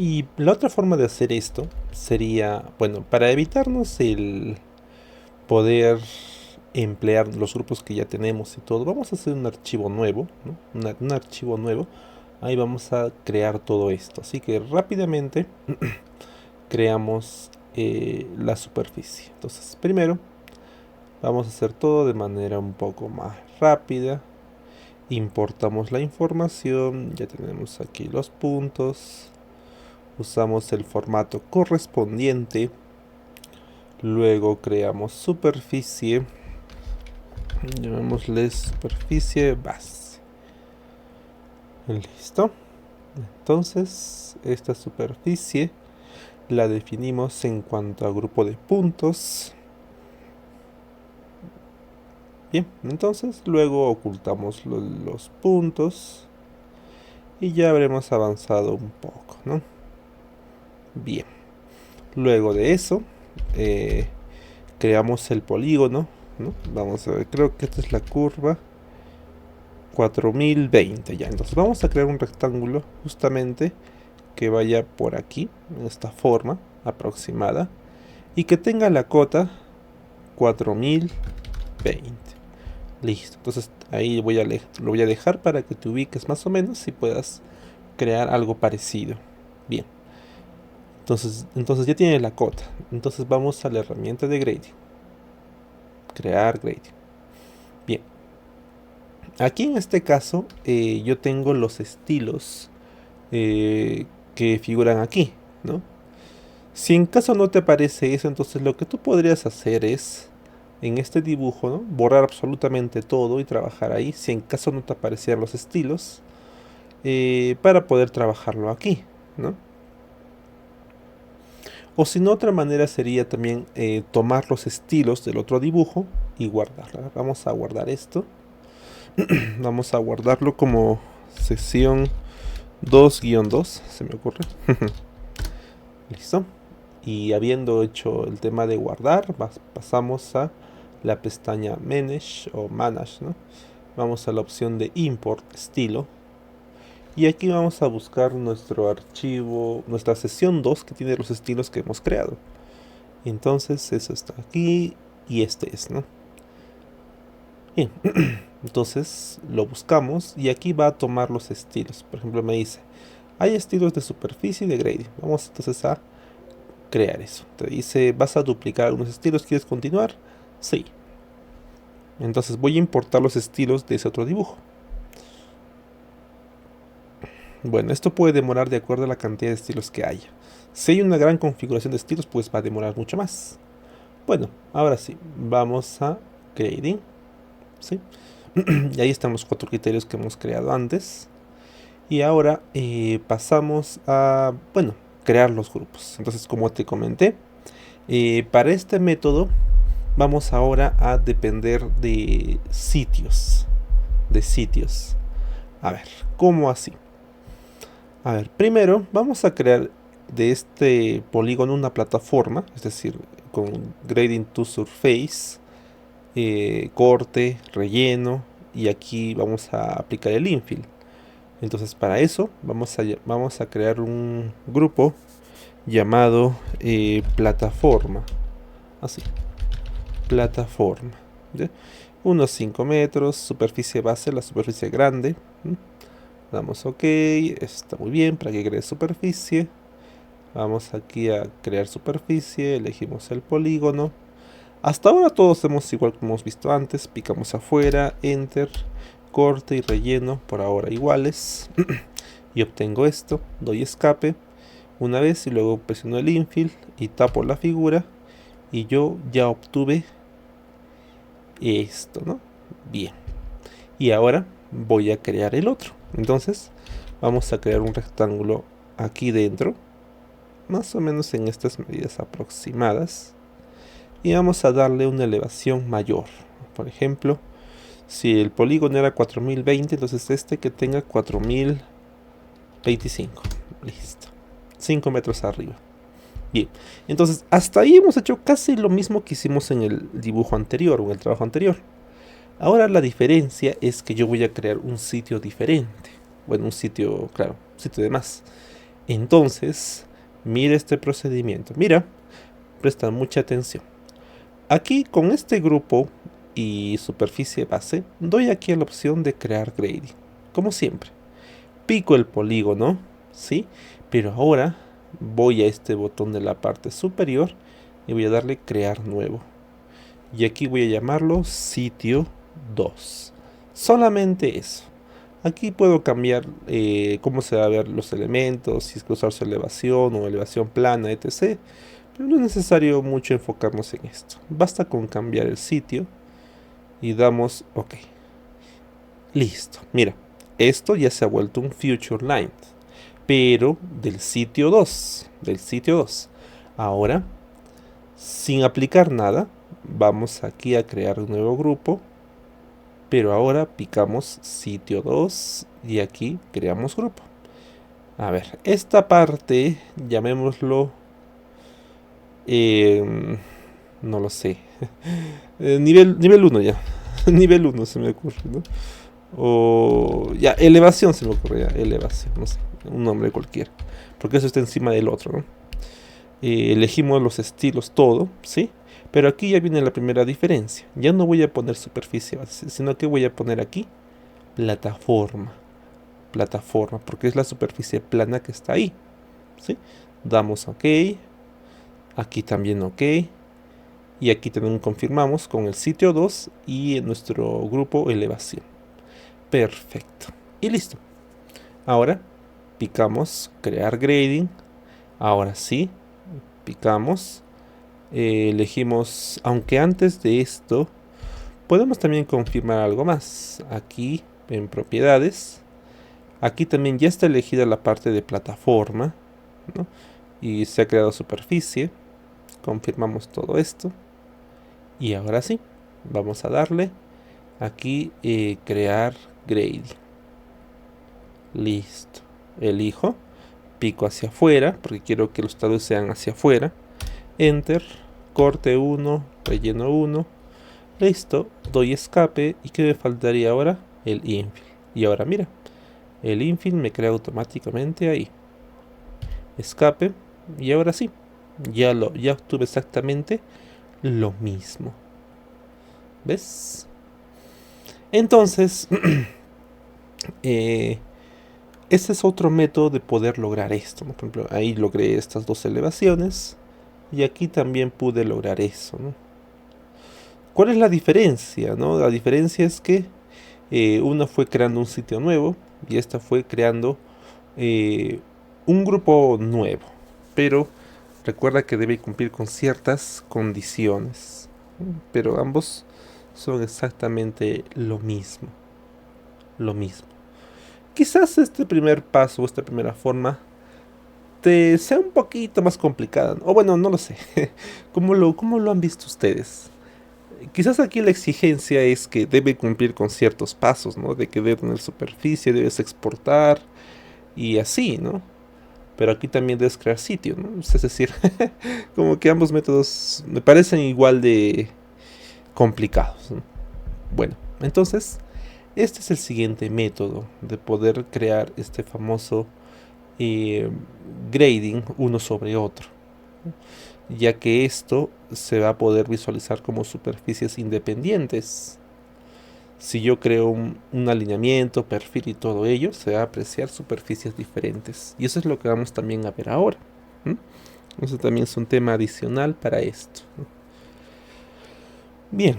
Y la otra forma de hacer esto sería, bueno, para evitarnos el poder emplear los grupos que ya tenemos y todo, vamos a hacer un archivo nuevo, ¿no? Un archivo nuevo. Ahí vamos a crear todo esto. Así que rápidamente creamos la superficie. Entonces, primero vamos a hacer todo de manera un poco más rápida. Importamos la información, ya tenemos aquí los puntos. Usamos el formato correspondiente. Luego creamos superficie. Llamémosle superficie base. Listo. Entonces, esta superficie la definimos en cuanto a grupo de puntos. Bien, entonces luego ocultamos los puntos y ya habremos avanzado un poco, ¿no? Bien, luego de eso creamos el polígono, ¿no? Vamos a ver, creo que esta es la curva 4020 ya. Entonces vamos a crear un rectángulo justamente que vaya por aquí, en esta forma aproximada, y que tenga la cota 4020. Listo, entonces ahí lo voy a dejar para que te ubiques más o menos y puedas crear algo parecido. Bien, entonces ya tiene la cota. Entonces vamos a la herramienta de grading. Crear grading. Bien, aquí en este caso yo tengo los estilos que figuran aquí, ¿no? Si en caso no te aparece eso, entonces lo que tú podrías hacer es, en este dibujo, ¿no?, borrar absolutamente todo y trabajar ahí, si en caso no te aparecieran los estilos, para poder trabajarlo aquí, ¿no? O si no, otra manera sería también tomar los estilos del otro dibujo y guardarla. Vamos a guardar esto. Vamos a guardarlo como sección 2-2, se me ocurre. Listo. Y habiendo hecho el tema de guardar, pasamos a la pestaña Manage o Manage, ¿no? Vamos a la opción de Import Estilo. Y aquí vamos a buscar nuestro archivo, nuestra sesión 2 que tiene los estilos que hemos creado. Entonces eso está aquí y este es, ¿no? Bien, entonces lo buscamos y aquí va a tomar los estilos. Por ejemplo, me dice, hay estilos de superficie y de gradient. Vamos entonces a crear eso. Te dice, vas a duplicar algunos estilos, ¿quieres continuar? Sí. Entonces voy a importar los estilos de ese otro dibujo. Bueno, esto puede demorar de acuerdo a la cantidad de estilos que haya. Si hay una gran configuración de estilos, pues va a demorar mucho más. Bueno, ahora sí, vamos a Grading, ¿sí? Y ahí están los 4 criterios que hemos creado antes. Y ahora pasamos a, bueno, crear los grupos. Entonces, como te comenté, para este método vamos ahora a depender de sitios. A ver, ¿cómo así? A ver, primero vamos a crear de este polígono una plataforma, es decir, con grading to surface, corte, relleno, y aquí vamos a aplicar el infill. Entonces para eso vamos a crear un grupo llamado plataforma, así, plataforma, ¿ya? Unos 5 metros, superficie base, la superficie grande. Damos OK, está muy bien para que cree superficie. Vamos aquí a crear superficie, elegimos el polígono. Hasta ahora todos hacemos igual como hemos visto antes, picamos afuera, enter, corte y relleno por ahora iguales. Y obtengo esto, doy escape una vez y luego presiono el infill y tapo la figura y yo ya obtuve esto, ¿no? Bien. Y ahora voy a crear el otro. Entonces vamos a crear un rectángulo aquí dentro, más o menos en estas medidas aproximadas, y vamos a darle una elevación mayor. Por ejemplo, si el polígono era 4020, entonces este que tenga 4025. Listo, 5 metros arriba. Bien, entonces hasta ahí hemos hecho casi lo mismo que hicimos en el dibujo anterior o en el trabajo anterior. Ahora la diferencia es que yo voy a crear un sitio diferente. Bueno, un sitio, claro, un sitio de más. Entonces, mira este procedimiento. Mira, presta mucha atención. Aquí con este grupo y superficie base, doy aquí a la opción de crear grading. Como siempre, pico el polígono, ¿sí? Pero ahora voy a este botón de la parte superior y voy a darle crear nuevo. Y aquí voy a llamarlo sitio 2. Solamente eso. Aquí puedo cambiar cómo se va a ver los elementos, si es que usar su elevación o elevación plana, etc. Pero no es necesario mucho enfocarnos en esto. Basta con cambiar el sitio y damos OK. Listo. Mira, esto ya se ha vuelto un Future Line, pero del sitio 2. Del sitio 2. Ahora, sin aplicar nada, vamos aquí a crear un nuevo grupo. Pero ahora picamos sitio 2 y aquí creamos grupo. A ver, esta parte, llamémoslo, no lo sé, nivel 1 ya, nivel 1 se me ocurre, ¿no? O ya, elevación se me ocurre, ya, elevación, no sé, un nombre cualquiera, porque eso está encima del otro, ¿no? Elegimos los estilos, todo, ¿sí? Pero aquí ya viene la primera diferencia. Ya no voy a poner superficie base, sino que voy a poner aquí plataforma. Plataforma, porque es la superficie plana que está ahí, ¿sí? Damos OK. Aquí también OK. Y aquí también confirmamos con el sitio 2 y en nuestro grupo elevación. Perfecto. Y listo. Ahora picamos crear grading. Ahora sí, picamos. Elegimos, aunque antes de esto podemos también confirmar algo más. Aquí en propiedades, aquí también ya está elegida la parte de plataforma, ¿no? Y se ha creado superficie. Confirmamos todo esto y ahora sí, vamos a darle aquí crear grading. Listo, elijo, pico hacia afuera porque quiero que los estados sean hacia afuera. Enter, corte 1, relleno 1. Listo, doy escape. ¿Y qué me faltaría ahora? El infill. Y ahora mira, el infill me crea automáticamente ahí. Escape. Y ahora sí, ya obtuve exactamente lo mismo. ¿Ves? Entonces, ese es otro método de poder lograr esto, ¿no? Por ejemplo, ahí logré estas dos elevaciones. Y aquí también pude lograr eso, ¿no? ¿Cuál es la diferencia, no? La diferencia es que una fue creando un sitio nuevo y esta fue creando un grupo nuevo. Pero recuerda que debe cumplir con ciertas condiciones. Pero ambos son exactamente lo mismo. Lo mismo. Quizás este primer paso, esta primera forma, te sea un poquito más complicada. O bueno, no lo sé. ¿Cómo lo han visto ustedes? Quizás aquí la exigencia es que debe cumplir con ciertos pasos, ¿no? De que debe tener superficie, debes exportar y así, ¿no? Pero aquí también debes crear sitio, ¿no? Es decir, como que ambos métodos me parecen igual de complicados, ¿no? Bueno, entonces, este es el siguiente método de poder crear este famoso grading uno sobre otro, ya que esto se va a poder visualizar como superficies independientes. Si yo creo un alineamiento, perfil y todo ello, se va a apreciar superficies diferentes. Y eso es lo que vamos también a ver ahora. Eso también es un tema adicional para esto. Bien,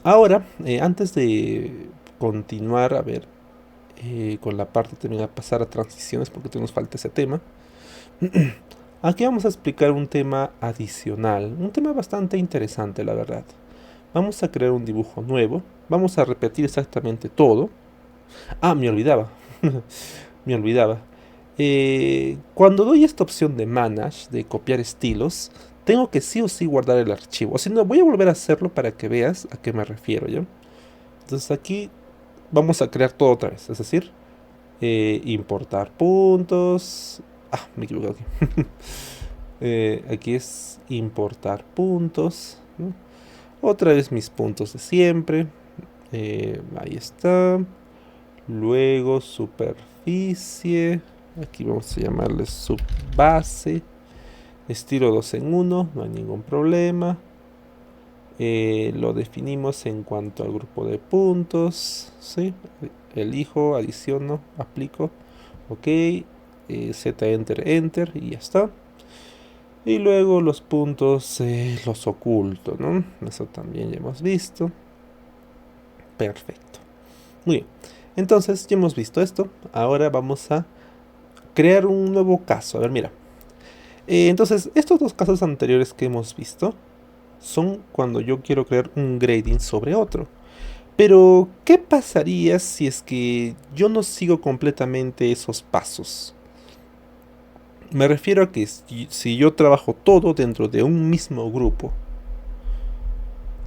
ahora, antes de continuar, a ver, con la parte también a pasar a transiciones, porque nos falta ese tema. Aquí vamos a explicar un tema adicional, un tema bastante interesante, la verdad. Vamos a crear un dibujo nuevo, vamos a repetir exactamente todo. Ah, me olvidaba, me olvidaba. Cuando doy esta opción de Manage, de copiar estilos, tengo que sí o sí guardar el archivo. O si no, voy a volver a hacerlo para que veas a qué me refiero, ¿ya? Entonces aquí vamos a crear todo otra vez, es decir, importar puntos. Ah, me equivoqué aquí. Aquí es importar puntos, ¿no? Otra vez mis puntos de siempre. Ahí está. Luego superficie. Aquí vamos a llamarle subbase. Estilo 2 en 1, no hay ningún problema. Lo definimos en cuanto al grupo de puntos, ¿sí? Elijo, adiciono, aplico, ok, Z enter, enter y ya está. Y luego los puntos los oculto, ¿no? Eso también ya hemos visto. Perfecto. Muy bien. Entonces ya hemos visto esto. Ahora vamos a crear un nuevo caso. A ver, mira. Entonces, estos dos casos anteriores que hemos visto son cuando yo quiero crear un grading sobre otro. Pero, ¿qué pasaría si es que yo no sigo completamente esos pasos? Me refiero a que si yo trabajo todo dentro de un mismo grupo,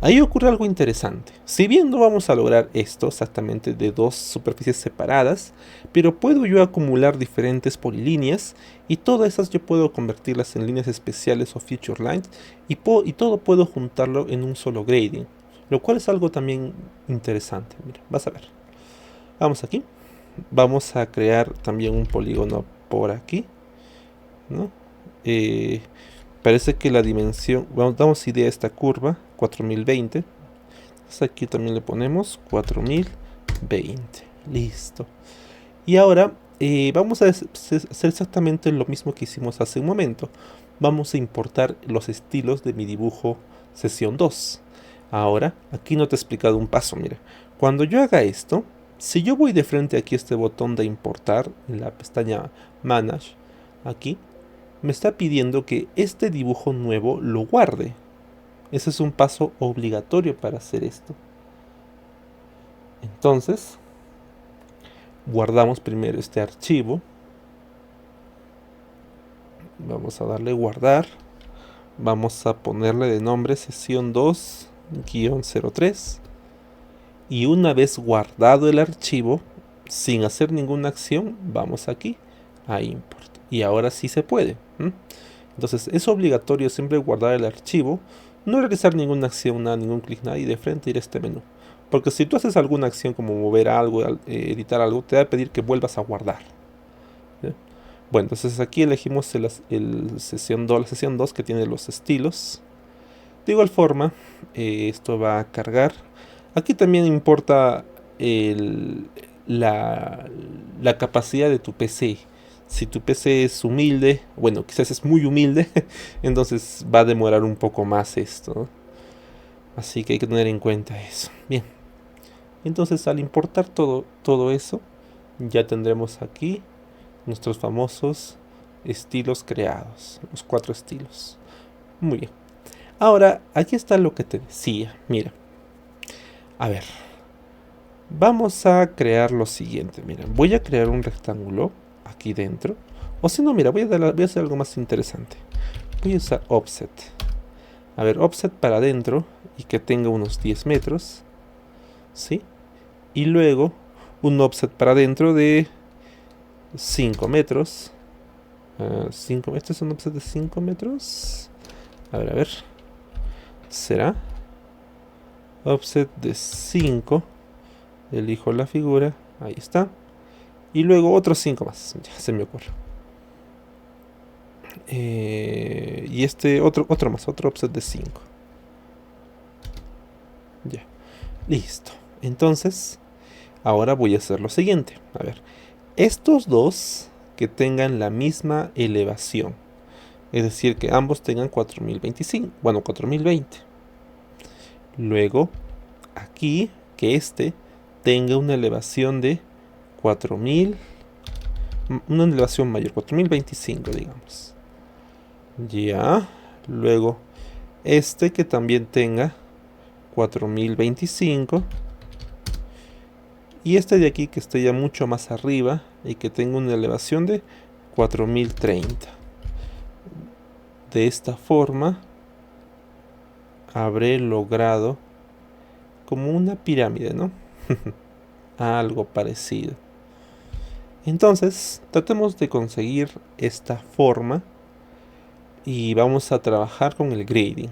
ahí ocurre algo interesante. Si bien no vamos a lograr esto exactamente de dos superficies separadas, pero puedo yo acumular diferentes polilíneas y todas esas yo puedo convertirlas en líneas especiales o feature lines y todo puedo juntarlo en un solo grading, lo cual es algo también interesante. Mira, vas a ver. Vamos aquí. Vamos a crear también un polígono por aquí, ¿no? Parece que la dimensión, damos idea a esta curva, 4020. Entonces aquí también le ponemos 4020. Listo. Y ahora vamos a hacer exactamente lo mismo que hicimos hace un momento. Vamos a importar los estilos de mi dibujo sesión 2. Ahora, aquí no te he explicado un paso, mira. Cuando yo haga esto, si yo voy de frente aquí a este botón de importar, en la pestaña Manage, aquí, me está pidiendo que este dibujo nuevo lo guarde. Ese es un paso obligatorio para hacer esto. Entonces, guardamos primero este archivo. Vamos a darle guardar. Vamos a ponerle de nombre sesión 2-03. Y una vez guardado el archivo, sin hacer ninguna acción, vamos aquí a import. Y ahora sí se puede. Entonces es obligatorio siempre guardar el archivo, no realizar ninguna acción, nada, ningún clic, nada, y de frente ir a este menú. Porque si tú haces alguna acción como mover algo, editar algo, te va a pedir que vuelvas a guardar. ¿Sí? Bueno, entonces aquí elegimos la sesión 2 que tiene los estilos. De igual forma, esto va a cargar. Aquí también importa la capacidad de tu PC. Si tu PC es humilde, bueno, quizás es muy humilde, entonces va a demorar un poco más esto, ¿no? Así que hay que tener en cuenta eso. Bien, entonces al importar todo eso, ya tendremos aquí nuestros famosos estilos creados, los 4 estilos. Muy bien. Ahora, aquí está lo que te decía. Mira, a ver, vamos a crear lo siguiente. Mira, voy a crear un rectángulo aquí dentro. O si no, mira, voy a hacer algo más interesante. Voy a usar offset. A ver, offset para adentro y que tenga unos 10 metros. ¿Sí? Y luego un offset para adentro de 5 metros. ¿Este es un offset de 5 metros? A ver. ¿Será? Offset de 5. Elijo la figura. Ahí está. Y luego otros 5 más. Ya se me ocurre. Y este otro más. Otro offset de 5. Ya. Listo. Entonces, ahora voy a hacer lo siguiente. A ver. Estos dos que tengan la misma elevación. Es decir, que ambos tengan 4025. Bueno, 4020. Luego, aquí, que este tenga una elevación de 4000. Una elevación mayor, 4025, digamos. Ya. Luego, este que también tenga 4025. Y este de aquí que esté ya mucho más arriba y que tenga una elevación de 4030. De esta forma habré logrado como una pirámide, ¿no? Algo parecido. Entonces, tratemos de conseguir esta forma y vamos a trabajar con el grading.